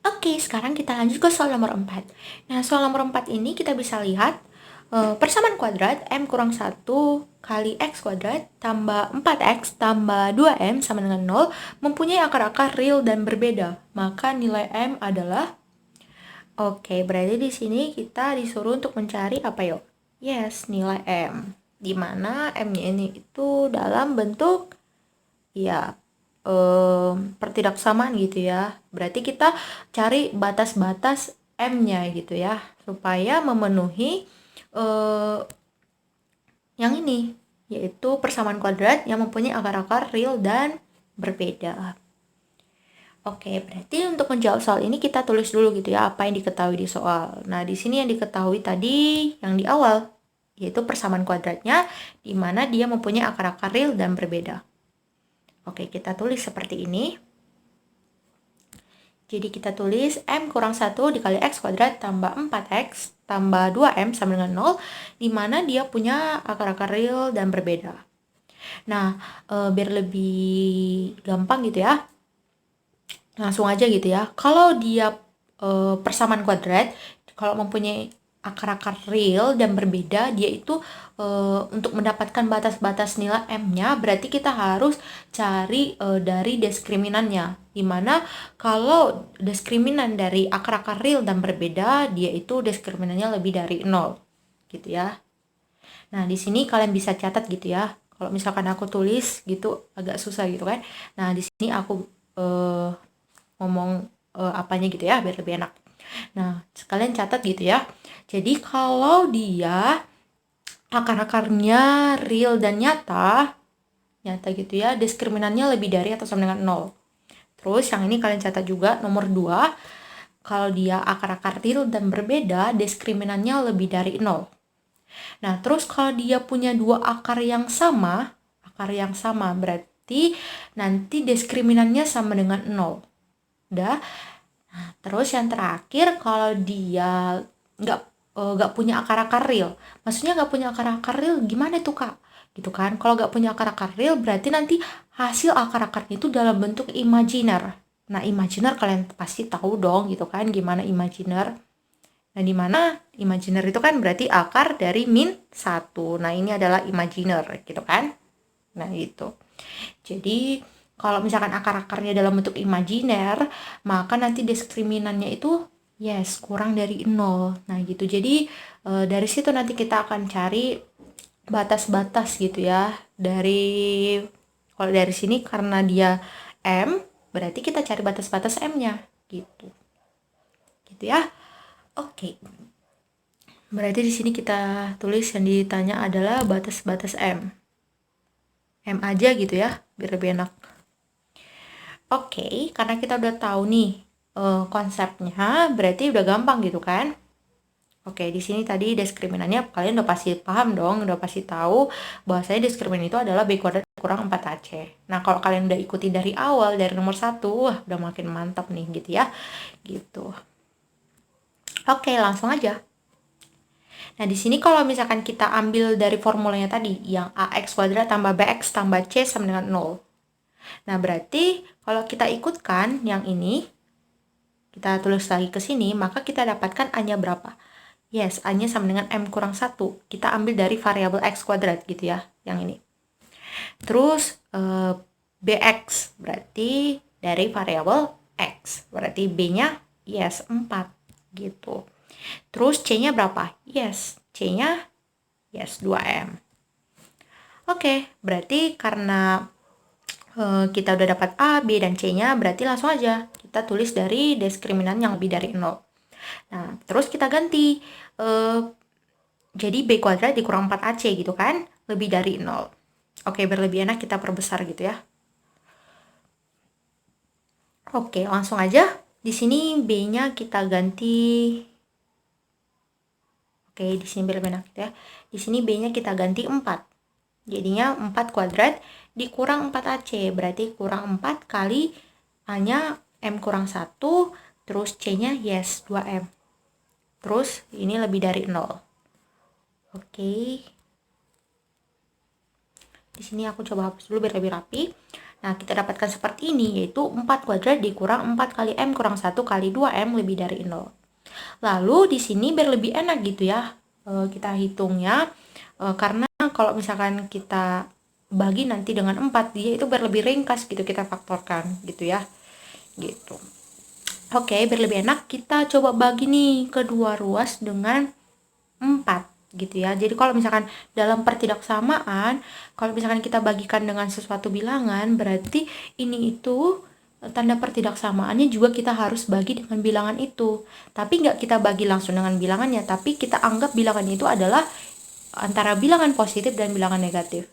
Oke, sekarang kita lanjut ke soal nomor 4. Nah, soal nomor 4 ini kita bisa lihat persamaan kuadrat M kurang 1 kali X kuadrat tambah 4X tambah 2M sama dengan 0 mempunyai akar-akar real dan berbeda. Maka nilai M adalah... Oke, berarti di sini kita disuruh untuk mencari apa yuk? Yes, nilai M. Di mana M-nya ini itu dalam bentuk ya pertidaksamaan gitu ya. Berarti kita cari batas-batas M-nya gitu ya, supaya memenuhi yang ini, yaitu persamaan kuadrat yang mempunyai akar-akar real dan berbeda. Oke, berarti untuk menjawab soal ini kita tulis dulu gitu ya, apa yang diketahui di soal. Nah, di sini yang diketahui tadi yang di awal, yaitu persamaan kuadratnya, di mana dia mempunyai akar-akar real dan berbeda. Oke, kita tulis seperti ini. Jadi kita tulis M kurang 1 dikali X kuadrat tambah 4X tambah 2M sama dengan 0, di mana dia punya akar-akar real dan berbeda. Nah, biar lebih gampang gitu ya, langsung aja gitu ya. Kalau dia persamaan kuadrat, kalau mempunyai akar-akar real dan berbeda, dia itu untuk mendapatkan batas-batas nilai M-nya, berarti kita harus cari dari diskriminannya. Dimana kalau diskriminan dari akar-akar real dan berbeda, dia itu diskriminannya lebih dari 0, gitu ya. Nah, di sini kalian bisa catat gitu ya. Kalau misalkan aku tulis gitu agak susah gitu kan. Nah, di sini aku ngomong apanya gitu ya biar lebih enak. Nah, sekalian catat gitu ya. Jadi kalau dia akar-akarnya real dan nyata gitu ya, diskriminannya lebih dari atau sama dengan 0. Terus yang ini kalian catat juga nomor 2, kalau dia akar-akar real dan berbeda, diskriminannya lebih dari 0. Nah, terus kalau dia punya dua akar yang sama berarti nanti diskriminannya sama dengan 0. Udah. Nah, terus yang terakhir kalau dia nggak punya akar-akar real. Maksudnya nggak punya akar-akar real gimana tuh Kak? Gitu kan. Kalau nggak punya akar-akar real berarti nanti hasil akar-akarnya itu dalam bentuk imajiner. Nah, imajiner kalian pasti tahu dong gitu kan gimana imajiner. Nah, di mana imajiner itu kan berarti akar dari min 1. Nah, ini adalah imajiner gitu kan. Nah, itu. Jadi, kalau misalkan akar-akarnya dalam bentuk imajiner, maka nanti diskriminannya itu yes, kurang dari 0. Nah, gitu. Jadi, dari situ nanti kita akan cari batas-batas gitu ya. Kalau dari sini karena dia M, berarti kita cari batas-batas M-nya gitu. Gitu ya. Oke. Berarti di sini kita tulis yang ditanya adalah batas-batas M. M aja gitu ya, biar lebih enak. Oke, karena kita udah tahu nih konsepnya, berarti udah gampang gitu kan? Oke, di sini tadi diskriminannya kalian udah pasti paham dong, udah pasti tahu bahwasanya diskriminan itu adalah B kuadrat kurang 4AC. Nah, kalau kalian udah ikuti dari awal, dari nomor 1, wah udah makin mantap nih gitu ya. Gitu. Oke, langsung aja. Nah, di sini kalau misalkan kita ambil dari formulanya tadi, yang AX kuadrat tambah BX tambah C sama dengan 0. Nah, berarti kalau kita ikutkan yang ini, kita tulis lagi ke sini, maka kita dapatkan A-nya berapa? Yes, A-nya sama dengan M kurang 1. Kita ambil dari variabel X kuadrat gitu ya, yang ini. Terus, BX berarti dari variabel X. Berarti B-nya, yes, 4 gitu. Terus C-nya berapa? Yes, C-nya, yes, 2M. Oke, berarti karena kita udah dapat A, B, dan C-nya, berarti langsung aja kita tulis dari diskriminan yang lebih dari 0. Nah, terus kita ganti. Jadi B kuadrat dikurang 4AC gitu kan, lebih dari 0. Oke, biar lebih enak kita perbesar gitu ya. Oke, langsung aja. Di sini B-nya kita ganti. Oke, di sini biar lebih enak gitu ya. Di sini B-nya kita ganti 4. Jadinya 4 kuadrat dikurang 4AC, berarti kurang 4 kali A-nya M kurang 1, terus C-nya yes 2M. Terus ini lebih dari 0. Oke. Di sini aku coba hapus dulu biar lebih rapi. Nah, kita dapatkan seperti ini, yaitu 4 kuadrat dikurang 4 kali M kurang 1 kali 2M lebih dari 0. Lalu di sini biar lebih enak gitu ya, kita hitungnya, karena kalau misalkan kita bagi nanti dengan 4, dia itu biar lebih ringkas gitu kita faktorkan gitu ya. Gitu. Oke, biar lebih enak kita coba bagi nih kedua ruas dengan 4 gitu ya. Jadi kalau misalkan dalam pertidaksamaan, kalau misalkan kita bagikan dengan sesuatu bilangan, berarti ini itu tanda pertidaksamaannya juga kita harus bagi dengan bilangan itu. Tapi nggak kita bagi langsung dengan bilangannya, tapi kita anggap bilangan itu adalah antara bilangan positif dan bilangan negatif.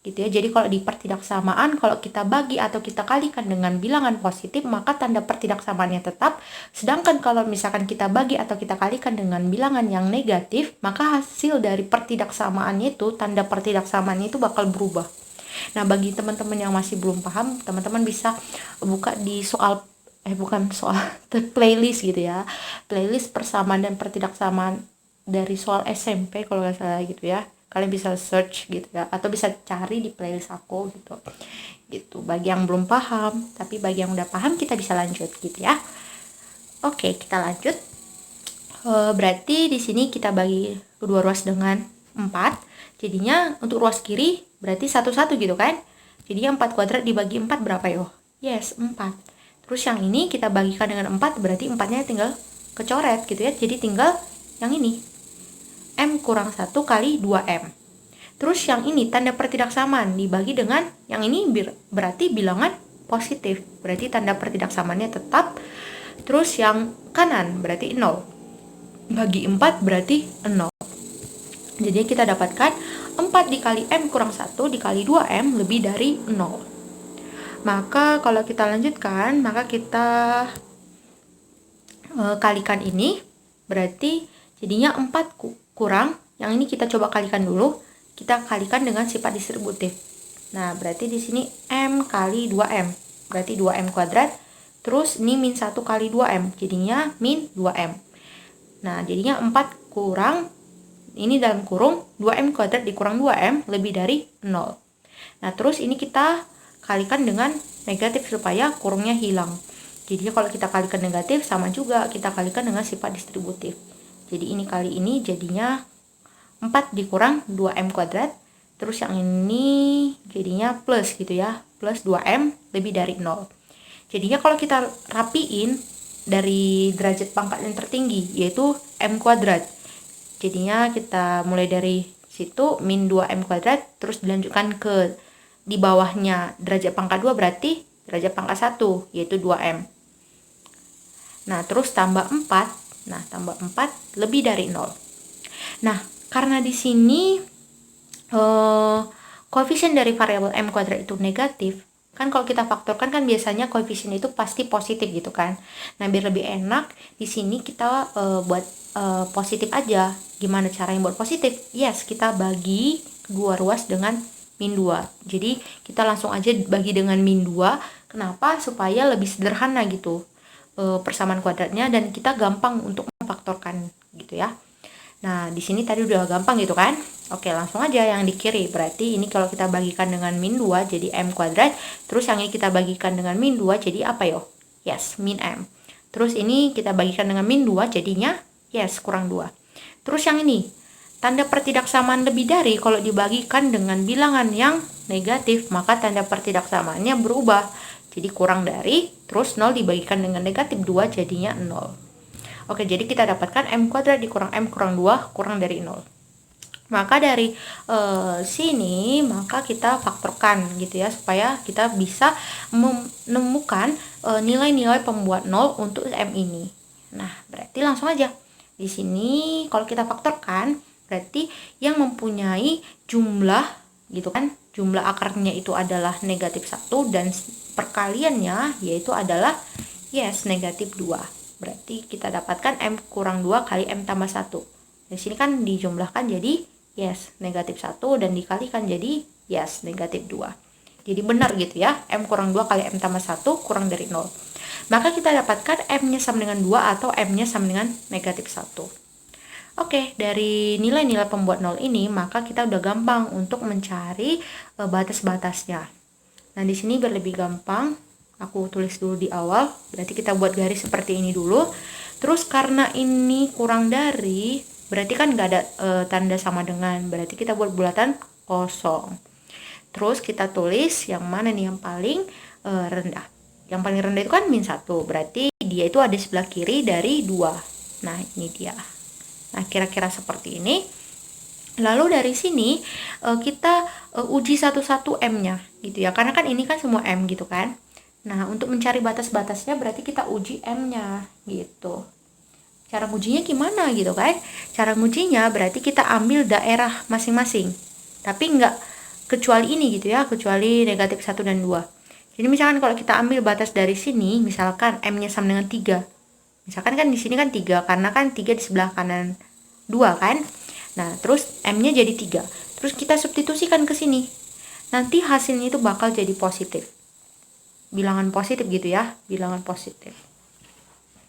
Gitu ya. Jadi kalau di pertidaksamaan, kalau kita bagi atau kita kalikan dengan bilangan positif, maka tanda pertidaksamaannya tetap. Sedangkan kalau misalkan kita bagi atau kita kalikan dengan bilangan yang negatif, maka hasil dari pertidaksamaannya itu, tanda pertidaksamaannya itu bakal berubah. Nah, bagi teman-teman yang masih belum paham, teman-teman bisa buka di playlist gitu ya. Playlist persamaan dan pertidaksamaan dari soal SMP kalau nggak salah gitu ya. Kalian bisa search gitu ya, atau bisa cari di playlist aku gitu. Bagi yang belum paham, tapi bagi yang udah paham kita bisa lanjut gitu ya. Oke, kita lanjut. Berarti di sini kita bagi kedua ruas dengan 4. Jadinya untuk ruas kiri berarti 1-1 gitu kan. Jadinya 4 kuadrat dibagi 4 berapa yo? Yes, 4. Terus yang ini kita bagikan dengan 4, berarti 4-nya tinggal kecoret gitu ya. Jadi tinggal yang ini. M kurang 1 kali 2M. Terus yang ini tanda pertidaksamaan dibagi dengan yang ini berarti bilangan positif. Berarti tanda pertidaksamaannya tetap. Terus yang kanan berarti 0. Bagi 4 berarti 0. Jadi kita dapatkan 4 dikali M kurang 1 dikali 2M lebih dari 0. Maka kalau kita lanjutkan, maka kita kalikan ini. Berarti jadinya 4 kurang, yang ini kita coba kalikan dulu, kita kalikan dengan sifat distributif. Nah, berarti di sini M kali 2M, berarti 2M kuadrat, terus ini min 1 kali 2M, jadinya min 2M. Nah, jadinya 4 kurang, ini dalam kurung, 2M kuadrat dikurang 2M lebih dari 0. Nah, terus ini kita kalikan dengan negatif supaya kurungnya hilang. Jadi kalau kita kalikan negatif, sama juga kita kalikan dengan sifat distributif. Jadi ini kali ini jadinya 4 dikurang 2M kuadrat. Terus yang ini jadinya plus gitu ya. Plus 2M lebih dari 0. Jadinya kalau kita rapiin dari derajat pangkat yang tertinggi, yaitu M kuadrat. Jadinya kita mulai dari situ min 2M kuadrat. Terus dilanjutkan ke di bawahnya derajat pangkat 2 berarti derajat pangkat 1, yaitu 2M. Nah, terus tambah 4. Nah, tambah 4 lebih dari 0. Nah, karena di sini koefisien dari variabel M kuadrat itu negatif, kan kalau kita faktorkan kan biasanya koefisien itu pasti positif gitu kan. Nah, biar lebih enak, di sini kita buat positif aja. Gimana caranya buat positif? Yes, kita bagi kedua ruas dengan min 2. Jadi, kita langsung aja bagi dengan min 2. Kenapa? Supaya lebih sederhana gitu persamaan kuadratnya, dan kita gampang untuk memfaktorkan gitu ya. Nah, di sini tadi udah gampang gitu kan. Oke, langsung aja yang di kiri. Berarti ini kalau kita bagikan dengan min 2 jadi M kuadrat. Terus yang ini kita bagikan dengan min 2 jadi apa yo? Yes, min M. Terus ini kita bagikan dengan min 2 jadinya yes, kurang 2. Terus yang ini, tanda pertidaksamaan lebih dari kalau dibagikan dengan bilangan yang negatif, maka tanda pertidaksamaannya berubah. Jadi kurang dari, terus 0 dibagikan dengan negatif 2 jadinya 0. Oke, jadi kita dapatkan M kuadrat dikurang M kurang 2 kurang dari 0. Maka dari sini, maka kita faktorkan gitu ya, supaya kita bisa menemukan nilai-nilai pembuat 0 untuk M ini. Nah, berarti langsung aja. Di sini kalau kita faktorkan, berarti yang mempunyai jumlah gitu kan, jumlah akarnya itu adalah negatif 1 dan perkaliannya yaitu adalah yes, negatif 2. Berarti kita dapatkan M kurang 2 kali M tambah 1. Di sini kan dijumlahkan jadi yes, negatif 1 dan dikalikan jadi yes, negatif 2. Jadi benar gitu ya, M kurang 2 kali M tambah 1 kurang dari 0. Maka kita dapatkan M-nya sama dengan 2 atau M-nya sama dengan negatif 1. Oke, dari nilai-nilai pembuat 0 ini, maka kita udah gampang untuk mencari batas-batasnya. Nah, di sini biar lebih gampang, aku tulis dulu di awal. Berarti kita buat garis seperti ini dulu. Terus karena ini kurang dari, berarti kan nggak ada tanda sama dengan. Berarti kita buat bulatan kosong. Terus kita tulis yang mana nih yang paling rendah. Yang paling rendah itu kan -1. Berarti dia itu ada sebelah kiri dari 2. Nah, ini dia. Nah, kira-kira seperti ini. Lalu dari sini kita uji satu-satu M-nya gitu ya. Karena kan ini kan semua M gitu kan. Nah, untuk mencari batas-batasnya berarti kita uji M-nya gitu. Cara ngujinya gimana gitu kan? Cara ngujinya berarti kita ambil daerah masing-masing. Tapi enggak kecuali ini gitu ya, kecuali negatif 1 dan 2. Jadi misalkan kalau kita ambil batas dari sini, misalkan M-nya sama dengan 3. Misalkan kan di sini kan 3, karena kan 3 di sebelah kanan 2 kan. Nah, terus M-nya jadi 3. Terus kita substitusikan ke sini. Nanti hasilnya itu bakal jadi positif. Bilangan positif gitu ya, bilangan positif.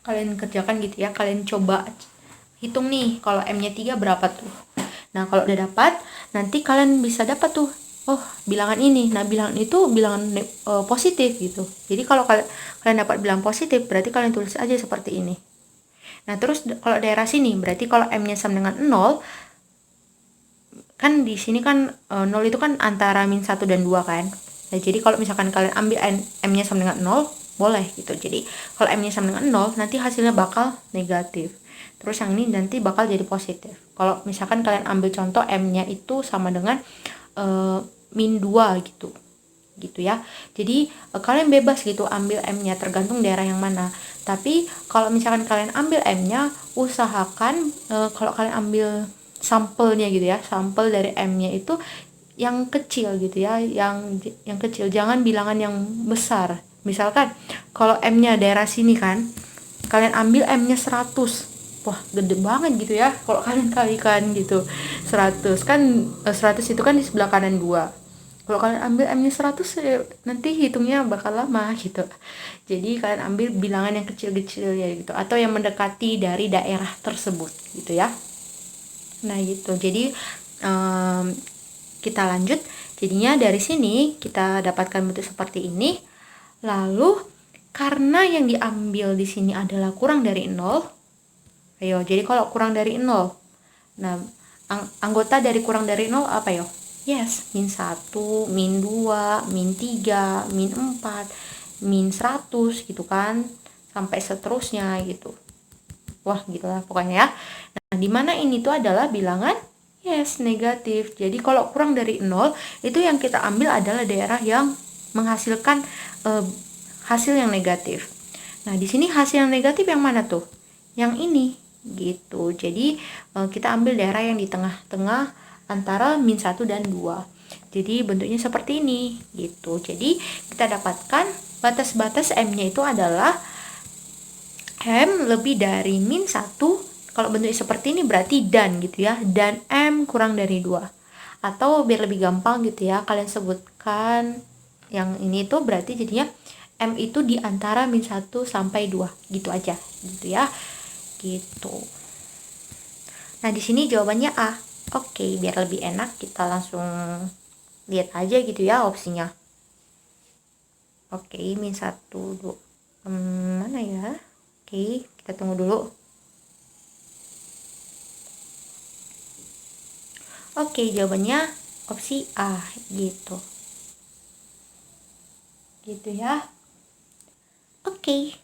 Kalian kerjakan gitu ya, kalian coba hitung nih, kalau M-nya 3 berapa tuh. Nah, kalau udah dapat, nanti kalian bisa dapat tuh, oh, bilangan ini. Nah, bilangan itu bilangan positif gitu. Jadi kalau kalian dapat bilangan positif, berarti kalian tulis aja seperti ini. Nah, terus kalau daerah sini, berarti kalau M-nya sama dengan 0, kan di sini kan 0 itu kan antara -1 dan 2 kan. Nah, jadi kalau misalkan kalian ambil M-nya sama dengan 0, boleh gitu. Jadi kalau M-nya sama dengan 0, nanti hasilnya bakal negatif. Terus yang ini nanti bakal jadi positif. Kalau misalkan kalian ambil contoh M-nya itu sama dengan -2 gitu. Gitu ya. Jadi kalian bebas gitu ambil M-nya, tergantung daerah yang mana. Tapi kalau misalkan kalian ambil M-nya, usahakan kalau kalian ambil sampelnya gitu ya, sampel dari M-nya itu yang kecil gitu ya, yang kecil, jangan bilangan yang besar. Misalkan kalau M-nya daerah sini kan, kalian ambil M-nya 100. Wah, gede banget gitu ya kalau kalian kalikan gitu. 100 kan 100 itu kan di sebelah kanan 2. Kalau kalian ambil M-nya 100 nanti hitungnya bakal lama gitu. Jadi kalian ambil bilangan yang kecil-kecil ya gitu, atau yang mendekati dari daerah tersebut gitu ya. Nah gitu, jadi kita lanjut. Jadinya dari sini kita dapatkan bentuk seperti ini. Lalu karena yang diambil di sini adalah kurang dari 0, ayo, jadi kalau kurang dari 0, nah anggota dari kurang dari 0 apa yo? Yes, -1, -2, -3, -4, -100 gitu kan, sampai seterusnya gitu. Wah, gitu lah pokoknya ya. Nah, dimana ini tuh adalah bilangan yes, negatif. Jadi kalau kurang dari 0, itu yang kita ambil adalah daerah yang menghasilkan hasil yang negatif. Nah, di sini hasil yang negatif yang mana tuh? Yang ini gitu. Jadi kita ambil daerah yang di tengah-tengah antara -1 dan 2. Jadi bentuknya seperti ini gitu. Jadi kita dapatkan batas-batas M-nya itu adalah M lebih dari -1. Kalau bentuknya seperti ini berarti dan gitu ya, dan M kurang dari 2. Atau biar lebih gampang gitu ya, kalian sebutkan yang ini tuh berarti jadinya M itu di antara -1 sampai 2 gitu aja gitu ya. Gitu. Nah, di sini jawabannya A. Oke, biar lebih enak kita langsung lihat aja gitu ya opsinya. Oke, -1 2. Mana ya? Oke, kita tunggu dulu. Oke, jawabannya opsi A gitu. Gitu ya. Oke.